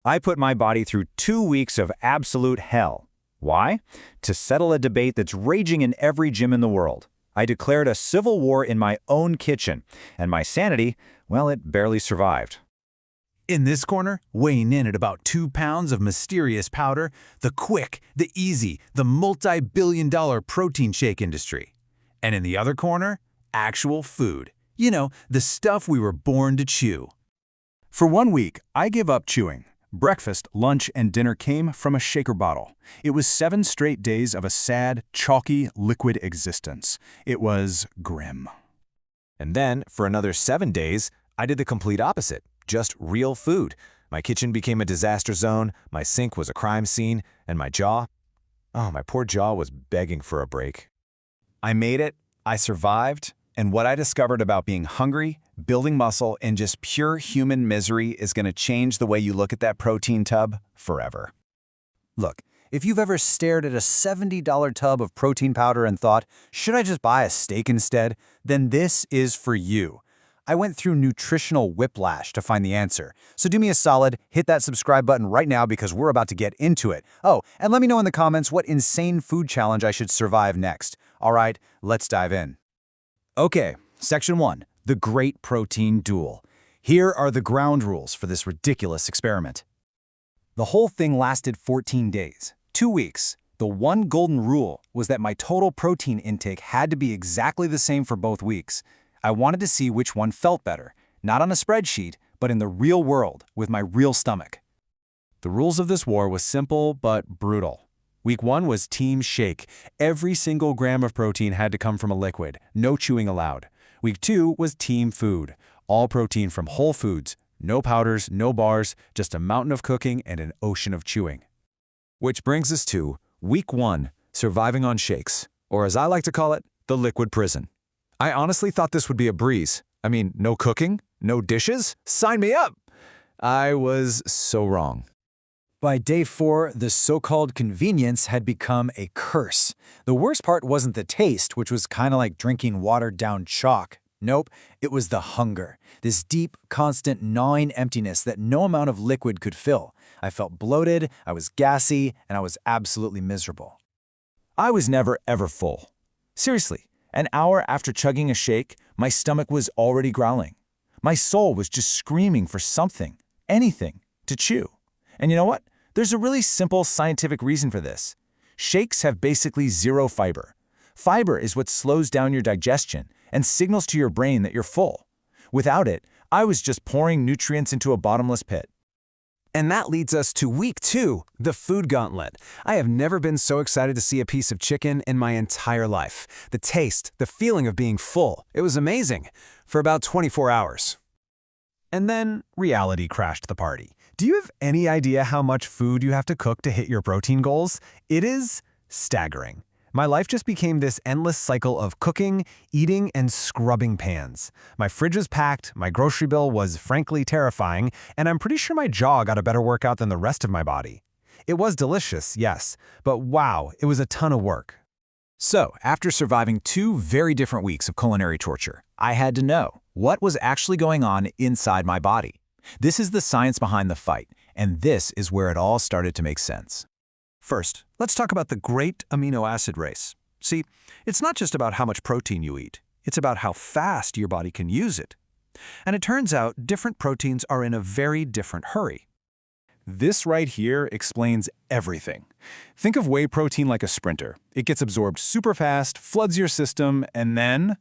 I put my body through 2 weeks of absolute hell. Why? To settle a debate that's raging in every gym in the world. I declared a civil war in my own kitchen, and my sanity, well, it barely survived. In this corner, weighing in at about 2 pounds of mysterious powder, the quick, the easy, the multi-billion-dollar protein shake industry. And in the other corner, actual food. You know, the stuff we were born to chew. For 1 week, I gave up chewing. Breakfast, lunch, and dinner came from a shaker bottle. It was 7 straight days of a sad, chalky, liquid existence. It was grim. And then, for another 7 days, I did the complete opposite. Just real food. My kitchen became a disaster zone, my sink was a crime scene, and my poor jaw was begging for a break. I made it, I survived, and what I discovered about being hungry, building muscle, and just pure human misery is going to change the way you look at that protein tub forever. Look, if you've ever stared at a $70 tub of protein powder and thought, should I just buy a steak instead? Then this is for you. I went through nutritional whiplash to find the answer. So do me a solid, hit that subscribe button right now because we're about to get into it. Oh, and let me know in the comments what insane food challenge I should survive next. All right, let's dive in. Okay, Section 1, the Great Protein Duel. Here are the ground rules for this ridiculous experiment. The whole thing lasted 14 days, 2 weeks. The one golden rule was that my total protein intake had to be exactly the same for both weeks. I wanted to see which one felt better, not on a spreadsheet, but in the real world with my real stomach. The rules of this war was simple but brutal. Week 1 was Team Shake. Every single gram of protein had to come from a liquid, no chewing allowed. Week 2 was Team Food. All protein from whole foods, no powders, no bars, just a mountain of cooking and an ocean of chewing. Which brings us to Week 1, surviving on shakes, or as I like to call it, the liquid prison. I honestly thought this would be a breeze. I mean, no cooking, no dishes, sign me up! I was so wrong. By day 4, the so-called convenience had become a curse. The worst part wasn't the taste, which was kind of like drinking watered-down chalk. Nope, it was the hunger. This deep, constant, gnawing emptiness that no amount of liquid could fill. I felt bloated, I was gassy, and I was absolutely miserable. I was never ever full. Seriously, an hour after chugging a shake, my stomach was already growling. My soul was just screaming for something, anything, to chew. And you know what? There's a really simple scientific reason for this. Shakes have basically zero fiber. Fiber is what slows down your digestion and signals to your brain that you're full. Without it, I was just pouring nutrients into a bottomless pit. And that leads us to Week 2, the food gauntlet. I have never been so excited to see a piece of chicken in my entire life. The taste, the feeling of being full, it was amazing for about 24 hours. And then reality crashed the party. Do you have any idea how much food you have to cook to hit your protein goals? It is staggering. My life just became this endless cycle of cooking, eating, and scrubbing pans. My fridge was packed, my grocery bill was frankly terrifying, and I'm pretty sure my jaw got a better workout than the rest of my body. It was delicious, yes, but wow, it was a ton of work. So, after surviving 2 very different weeks of culinary torture, I had to know what was actually going on inside my body. This is the science behind the fight, and this is where it all started to make sense. First, let's talk about the great amino acid race. See, it's not just about how much protein you eat, it's about how fast your body can use it. And it turns out different proteins are in a very different hurry. This right here explains everything. Think of whey protein like a sprinter. It gets absorbed super fast, floods your system, and then,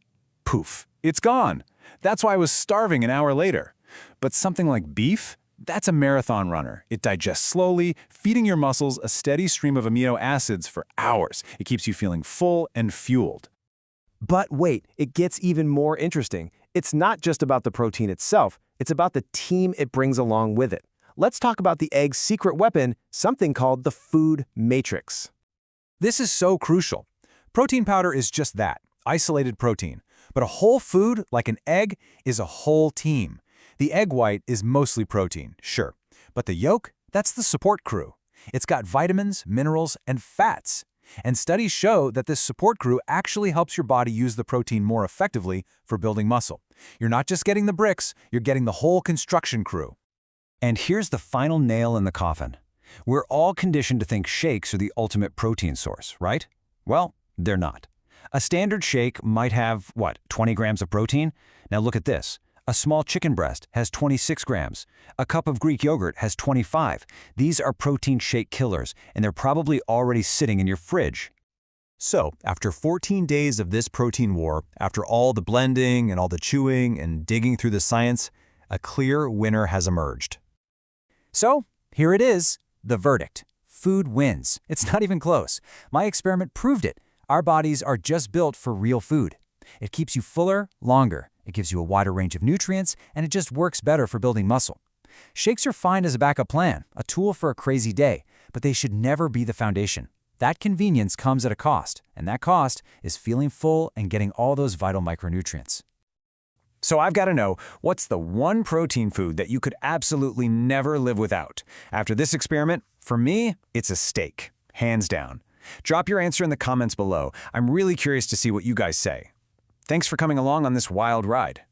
poof, it's gone. That's why I was starving an hour later. But something like beef? That's a marathon runner. It digests slowly, feeding your muscles a steady stream of amino acids for hours. It keeps you feeling full and fueled. But wait, it gets even more interesting. It's not just about the protein itself, it's about the team it brings along with it. Let's talk about the egg's secret weapon, something called the food matrix. This is so crucial. Protein powder is just that, isolated protein. But a whole food, like an egg, is a whole team. The egg white is mostly protein, sure, but the yolk, that's the support crew. It's got vitamins, minerals, and fats. And studies show that this support crew actually helps your body use the protein more effectively for building muscle. You're not just getting the bricks, you're getting the whole construction crew. And here's the final nail in the coffin. We're all conditioned to think shakes are the ultimate protein source, right? Well, they're not. A standard shake might have, 20 grams of protein? Now look at this. A small chicken breast has 26 grams. A cup of Greek yogurt has 25. These are protein shake killers, and they're probably already sitting in your fridge. So, after 14 days of this protein war, after all the blending and all the chewing and digging through the science, a clear winner has emerged. So, here it is, the verdict. Food wins. It's not even close. My experiment proved it. Our bodies are just built for real food. It keeps you fuller, longer. It gives you a wider range of nutrients, and it just works better for building muscle. Shakes are fine as a backup plan, a tool for a crazy day, but they should never be the foundation. That convenience comes at a cost, and that cost is feeling full and getting all those vital micronutrients. So I've got to know, what's the one protein food that you could absolutely never live without? After this experiment, for me, it's a steak, hands down. Drop your answer in the comments below. I'm really curious to see what you guys say. Thanks for coming along on this wild ride.